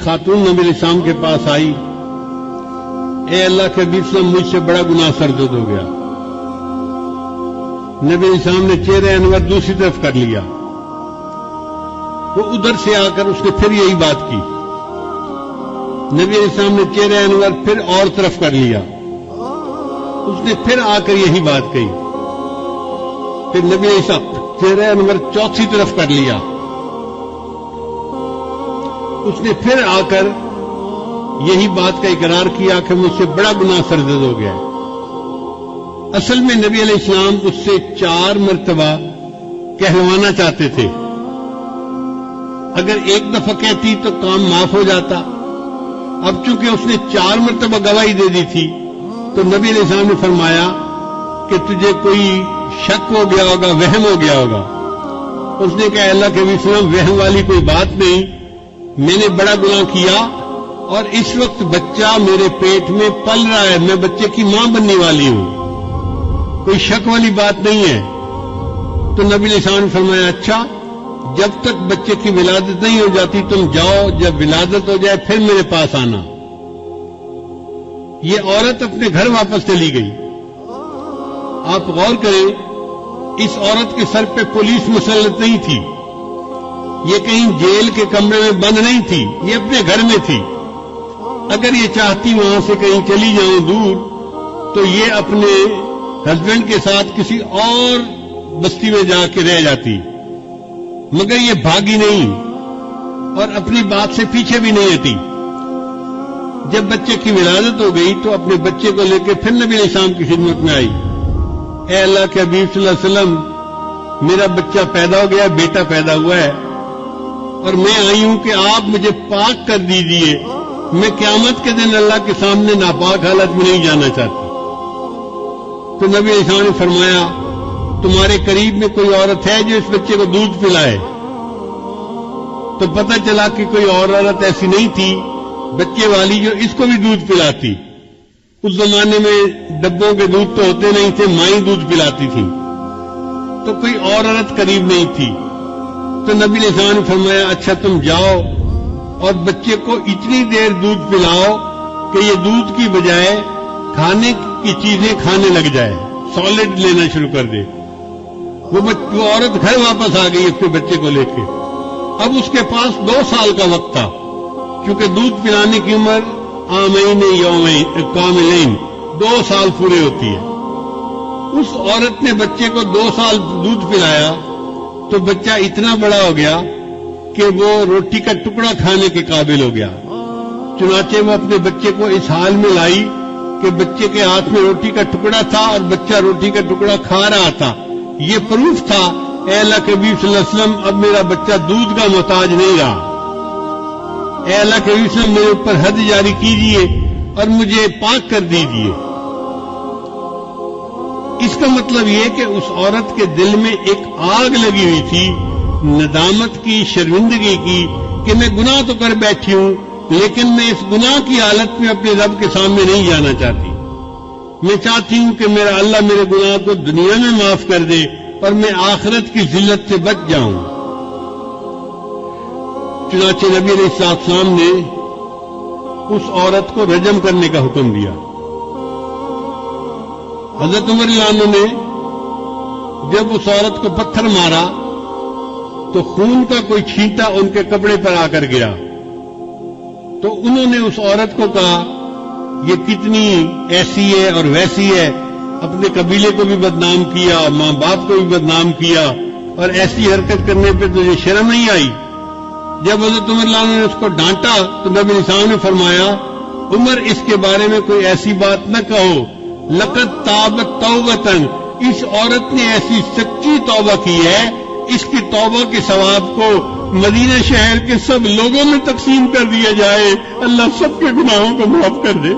خاتون نبی علیہ السلام کے پاس آئی، اے اللہ کے حبیب صلی اللہ علیہ وسلم، مجھ سے بڑا گناہ سرزد ہو گیا۔ نبی علیہ السلام نے چہرہ انور دوسری طرف کر لیا، وہ ادھر سے آ کر اس نے پھر یہی بات کی۔ نبی علیہ السلام نے چہرہ انور پھر اور طرف کر لیا، اس نے پھر آ کر یہی بات کہی۔ پھر نبی علیہ السلام چہرہ انور چوتھی طرف کر لیا، اس نے پھر آ کر یہی بات کا اقرار کیا کہ مجھ سے بڑا گناہ سرزد ہو گیا ہے۔ اصل میں نبی علیہ السلام اس سے 4 مرتبہ کہلوانا چاہتے تھے، اگر ایک دفعہ کہتی تو کام معاف ہو جاتا۔ اب چونکہ اس نے 4 مرتبہ گواہی دے دی تھی تو نبی علیہ السلام نے فرمایا کہ تجھے کوئی شک ہو گیا ہوگا، وہم ہو گیا ہوگا۔ اس نے کہا اللہ کے نبی صلی اللہ علیہ وسلم، وہم والی کوئی بات نہیں، میں نے بڑا گناہ کیا اور اس وقت بچہ میرے پیٹ میں پل رہا ہے، میں بچے کی ماں بننے والی ہوں، کوئی شک والی بات نہیں ہے۔ تو نبی علیہ السلام نے فرمایا اچھا، جب تک بچے کی ولادت نہیں ہو جاتی تم جاؤ، جب ولادت ہو جائے پھر میرے پاس آنا۔ یہ عورت اپنے گھر واپس چلی گئی۔ آپ غور کریں، اس عورت کے سر پہ پولیس مسلط نہیں تھی، یہ کہیں جیل کے کمرے میں بند نہیں تھی، یہ اپنے گھر میں تھی۔ اگر یہ چاہتی وہاں سے کہیں چلی جاؤں دور تو یہ اپنے ہسبینڈ کے ساتھ کسی اور بستی میں جا کے رہ جاتی، مگر یہ بھاگی نہیں اور اپنی بات سے پیچھے بھی نہیں ہٹی۔ جب بچے کی ولادت ہو گئی تو اپنے بچے کو لے کے پھر نبی علیہ السلام کی خدمت میں آئی، اے اللہ کے حبیب صلی اللہ علیہ وسلم، میرا بچہ پیدا ہو گیا، بیٹا پیدا ہوا ہے، اور میں آئی ہوں کہ آپ مجھے پاک کر دیجئے، میں قیامت کے دن اللہ کے سامنے ناپاک حالت میں نہیں جانا چاہتی۔ تو نبی علیہ السلام نے فرمایا تمہارے قریب میں کوئی عورت ہے جو اس بچے کو دودھ پلائے؟ تو پتہ چلا کہ کوئی اور عورت ایسی نہیں تھی بچے والی جو اس کو بھی دودھ پلاتی۔ اس زمانے میں ڈبوں کے دودھ تو ہوتے نہیں تھے، مائیں دودھ پلاتی تھی، تو کوئی اور عورت قریب نہیں تھی۔ تو نبی علیہ السلام نے فرمایا اچھا تم جاؤ اور بچے کو اتنی دیر دودھ پلاؤ کہ یہ دودھ کی بجائے کھانے کی چیزیں کھانے لگ جائے، سالڈ لینا شروع کر دے۔ وہ عورت گھر واپس آ گئی اپنے بچے کو لے کے۔ اب اس کے پاس 2 سال کا وقت تھا، کیونکہ دودھ پلانے کی عمر عامین یومین کاملین 2 سال پورے ہوتی ہے۔ اس عورت نے بچے کو 2 سال دودھ پلایا تو بچہ اتنا بڑا ہو گیا کہ وہ روٹی کا ٹکڑا کھانے کے قابل ہو گیا۔ چنانچہ وہ اپنے بچے کو اس حال میں لائی کہ بچے کے ہاتھ میں روٹی کا ٹکڑا تھا اور بچہ روٹی کا ٹکڑا کھا رہا تھا۔ یہ پروف تھا اے اللہ کے نبی صلی اللہ علیہ وسلم، اب میرا بچہ دودھ کا محتاج نہیں رہا۔ اے اللہ کے نبی صلی اللہ علیہ وسلم، میرے اوپر حد جاری کیجئے اور مجھے پاک کر دیجئے۔ اس کا مطلب یہ کہ اس عورت کے دل میں ایک آگ لگی ہوئی تھی، ندامت کی، شرمندگی کی، کہ میں گناہ تو کر بیٹھی ہوں لیکن میں اس گناہ کی حالت میں اپنے رب کے سامنے نہیں جانا چاہتی۔ میں چاہتی ہوں کہ میرا اللہ میرے گناہ کو دنیا میں معاف کر دے اور میں آخرت کی ذلت سے بچ جاؤں۔ چنانچہ نبی علیہ السلام نے اس عورت کو رجم کرنے کا حکم دیا۔ حضرت عمر رضی اللہ عنہ نے جب اس عورت کو پتھر مارا تو خون کا کوئی چھینٹا ان کے کپڑے پر آ کر گرا، تو انہوں نے اس عورت کو کہا یہ کتنی ایسی ہے اور ویسی ہے، اپنے قبیلے کو بھی بدنام کیا، ماں باپ کو بھی بدنام کیا، اور ایسی حرکت کرنے پہ تجھے شرم نہیں آئی؟ جب حضرت عمر رضی اللہ عنہ نے اس کو ڈانٹا تو نبی علیہ السلام نے فرمایا عمر اس کے بارے میں کوئی ایسی بات نہ کہو، لقد تابت توبتن، اس عورت نے ایسی سچی توبہ کی ہے، اس کی توبہ کے ثواب کو مدینہ شہر کے سب لوگوں میں تقسیم کر دیا جائے، اللہ سب کے گناہوں کو معاف کر دے۔